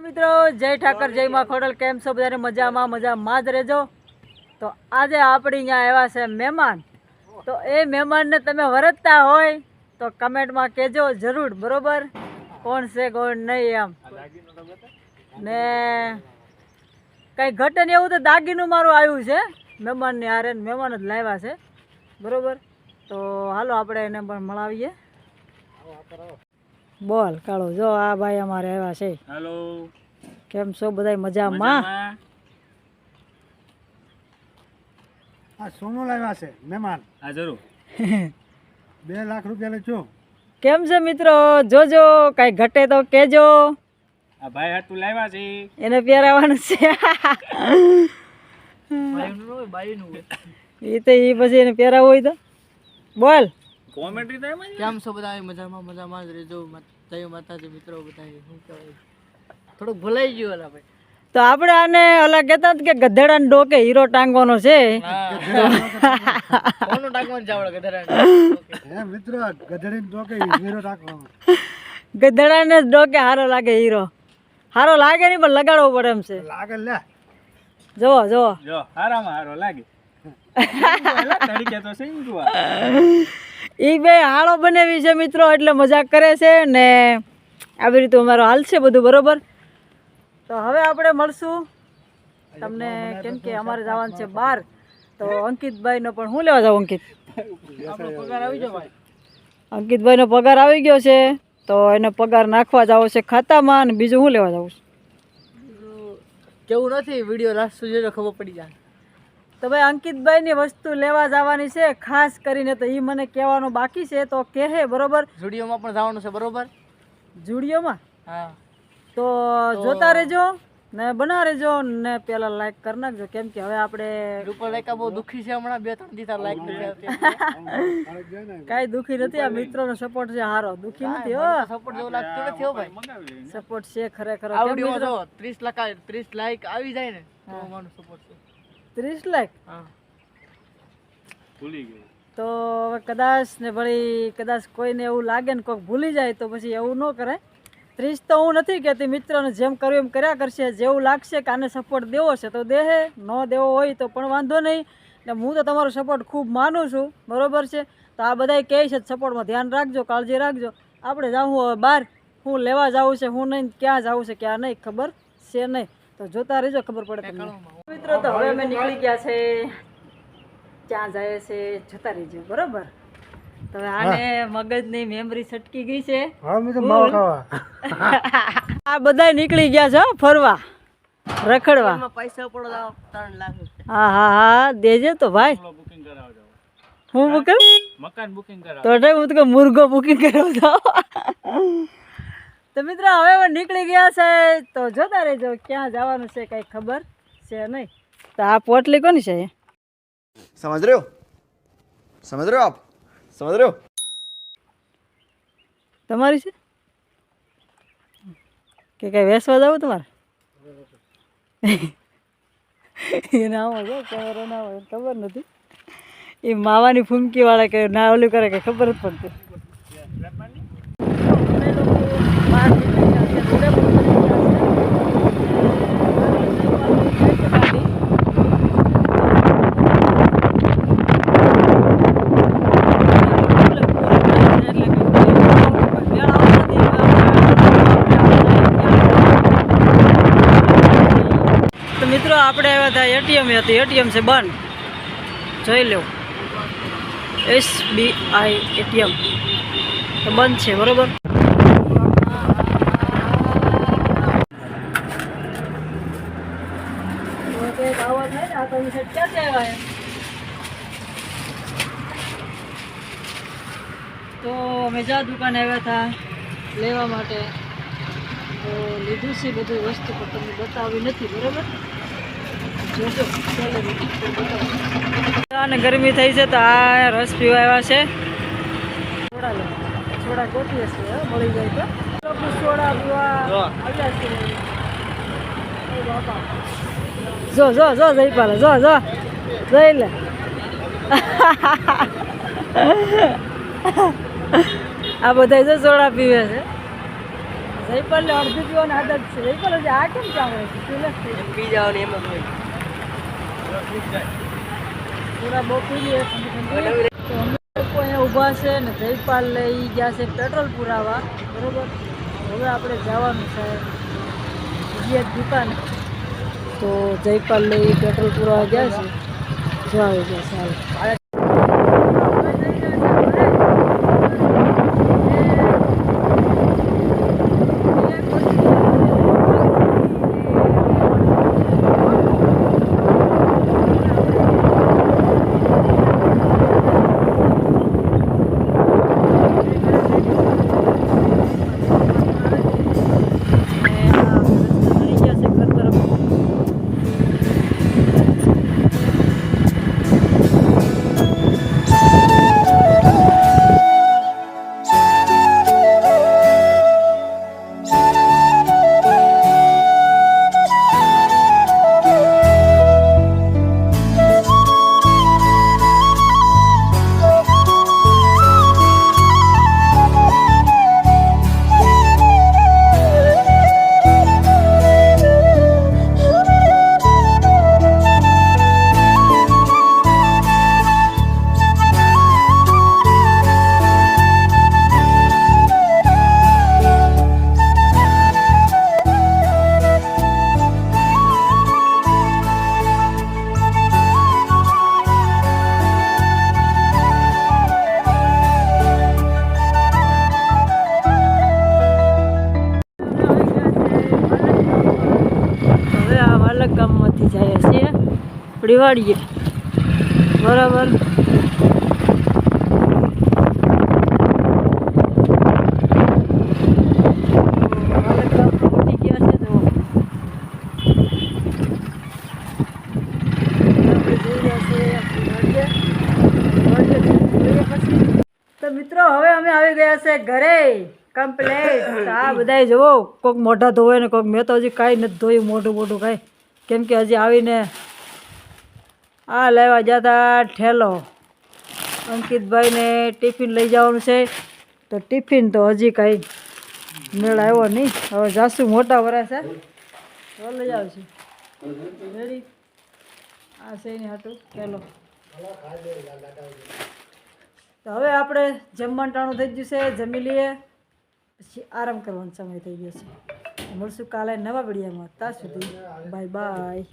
મિત્રો જય ઠાકર જય માં ખોડલ કેમ છો બધાને મજામાં જ રહેજો। તો આજે આપણી અહીંયા આવ્યા છે મહેમાન, તો એ મહેમાનને તમે વરતતા હોય તો કમેન્ટમાં કહેજો જરૂર, બરોબર? કોણ છે કોણ નહીં એમ ને કંઈ ઘટે ને એવું તો દાગીનું મારું આવ્યું છે મહેમાનની હારે, મહેમાન જ લાવ્યા છે, બરોબર? તો હાલો આપણે એને પણ મળાવીએ। બોલ કાળો, જો આ ભાઈ અમારે આવ્યા છે। હેલો, કેમ છો બધા મજામાં? આ સોનું લાવ્યા છે મહેમાન। હા જરૂર 2 લાખ રૂપિયા લેજો। કેમ છે મિત્રો, જોજો કઈ ઘટે તો કેજો। આ ભાઈ હાટું લાવ્યા છે, એને પહેરાવાનું છે એ તો એ પછી એને પહેરાવું હોય તો બોલ। કોમેન્ટ્રી તો એમ જ કેમ છો બધા? મજામાં જ રહેજો। જય માતાજી મિત્રો બધા। શું કહેવાય, થોડુંક ભૂલાઈ ગયું ઓલા ભાઈ। તો આપણે આને ઓલા કહેતા કે ગધેડાને ડોકે હીરો ટાંગવાનો છે। કોનું ટાંકવાનું જાવડે ગધેડાને? હે મિત્રો, ગધેડીને ડોકે હીરો ટાંકવાનો। ગધેડાને જ ડોકે હારો લાગે હીરો, હારો લાગે નહીં પણ લગાડવો પડે એમ છે। લાગે લે, જોવો જોવો, જો હારામાં હારો લાગે તરીકે તો સિંગવા એ બે હાળો બનાવી છે મિત્રો, એટલે મજાક કરે છે ને આવી રીતે અમારો હાલ છે બધું, બરોબર? તો હવે આપણે મળશું તમને, કેમ કે અમારે જવાનું છે બહાર। તો અંકિતભાઈનો પણ હું લેવા જાઉં? અંકિત, આપણો પગાર આવી જાવ ભાઈ। અંકિતભાઈનો પગાર આવી ગયો છે, તો એને પગાર નાખવા જવો છે ખાતામાં, અને બીજું હું લેવા જાઉં છું? કેવું નથી, વિડીયો લાસ્ટ સુધી જોજો, ખબર પડી જાય। તો ભાઈ અંકિતભાઈની વસ્તુ લેવા જવાની છે ખાસ કરીને, તો એ મને કહેવાનું બાકી છે, તો કહે, બરોબર? સ્ટુડિયોમાં પણ જવાનું છે, બરોબર? જુડિયોમાં હા, તો જોતા રહેજો ને બના રહેજો ને પેલા લાઈક કરી નાખજો, કેમ કે હવે આપણે રૂપલ રેખા બહુ દુખી છે હમણાં, 2-3 દિવસ લાઈક નથી આવતી। કાંઈ દુઃખી નથી, આ મિત્રોનો સપોર્ટ છે હારો, દુઃખી નથી હો, સપોર્ટ જેવું લાગતું નથી હો ભાઈ। સપોર્ટ છે ખરેખર। આ વિડીયોમાં જો 30 લાઈક આવી જાય ને તો મારું સપોર્ટ છે। 30 લાખ હા, ભૂલી ગયો તો હવે કદાચ ને ભળી કદાચ કોઈને એવું લાગે ને કોઈક ભૂલી જાય તો પછી એવું ન કરાય। 30 તો હું નથી કહેતી, મિત્રોને જેમ કર્યું એમ કર્યા કરશે, જેવું લાગશે કે આને સપોર્ટ દેવો છે તો દેહે, ન દેવો હોય તો પણ વાંધો નહીં ને હું તો તમારો સપોર્ટ ખૂબ માનું છું, બરોબર છે? તો આ બધાય કહે છે સપોર્ટમાં ધ્યાન રાખજો, કાળજી રાખજો। આપણે જાઉં હવે બહાર, હું લેવા જાવું છે, હું નહીં ક્યાં જાવું છે ક્યાં નહીં ખબર છે નહીં, તો જોતા રહેજો, ખબર પડે તમને। મિત્રો તો હવે અમે નીકળી ગયા છે, ક્યાં જાય છે જોતા રહેજો, બરોબર? તો હવે આને મગજની મેમરી છટકી ગઈ છે। હા મિત્રો માવા ખાવા આ બધા નીકળી ગયા છે હો, ફરવા રખડવા। એમાં પૈસા પડો લાવો 3 લાખ રૂપિયા। હા હા હા દેજે તો ભાઈ। બુકિંગ કરાવજો, હું બુકિંગ મકાન બુકિંગ કરાવ તો હું તો મુર્ગો બુકિંગ કરાવતો। તો મિત્રો હવે નીકળી ગયા છે, તો જોતા રહેજો ક્યાં જવાનું છે કઈ ખબર છે નહીં। તો આ પોટલી કોની છે? समझ रहे हो आप समझ रहे हो? તમારી છે કે કઈ વેસવા જાવ તમારે? એ ના હોય કેમેરા ના હોય, ખબર નથી। એ માવાની ફૂમકી વાળા કે ના ઓલું કરે કે ખબર જ પડતી। મિત્રો આપણે આવ્યા હતા એટીએમ હતી, એટીએમ છે બંધ, જોઈ લો SBI એટીએમ તો બંધ છે, બરોબર? તો અમે જા દુકાને આવ્યા હતા લેવા માટે, તો લીધું છે બધું વસ્તુ પણ તમને બતાવી નથી, બરોબર? જોજો અને ગરમી થઈ છે તો આ રસ પીવા આવ્યા છે। સોડા લે, સોડા ગોતીએ છે, મળી જાય તો સોડા પીવા આવ્યા છે। જો જો જો જઈ પાલે, જો જો જઈ લે આ બધા જો સોડા પીવે છે। જયપાલ ને અડધી પીવાની આદત છે. જયપાલ હજી આ કેમ ચાલે છે? પી લે. પી જવાની એમાં કોઈ પૂરા બહુ પી લઈએ ઠંડી. તો અમે લોકો અહીંયા ઊભા છે ને જયપાલ લઈ ગયા છે પેટ્રોલ પુરાવા. બરોબર, હવે આપણે જવાનું છે બીજી દુકાન. તો જયપાલ લઈ પેટ્રોલ પુરાવા ગયા છે. જો આવી ગયા સારું. ગામમાંથી જઈએ છીએ પ્રિવાડીએ. બરાબર, તો મિત્રો હવે અમે આવી ગયા છે ઘરે કમ્પ્લેટ. આ બધા જુઓ, કોઈક મોઢા ધોવે ને કોઈક, મેં તો હજી કાંઈ નથી ધોયું મોઢું કાંઈ, કેમ કે હજી આવીને આ લેવા જતા ઠેલો. અંકિતભાઈને ટિફિન લઈ જવાનું છે, તો ટિફિન તો હજી કાંઈ મેળ આવ્યો નહીં. હવે જાસુ મોટા વરા છે તો લઈ આવશું. રેડી, આ છે એની હાટું ઠેલો. તો હવે આપણે જમવાનું ટાણું થઈ ગયું છે, જમી લઈએ પછી આરામ કરવાનો સમય થઈ ગયો છે. મળશું કાલે નવા વિડીયોમાં. ત્યાં સુધી બાય બાય.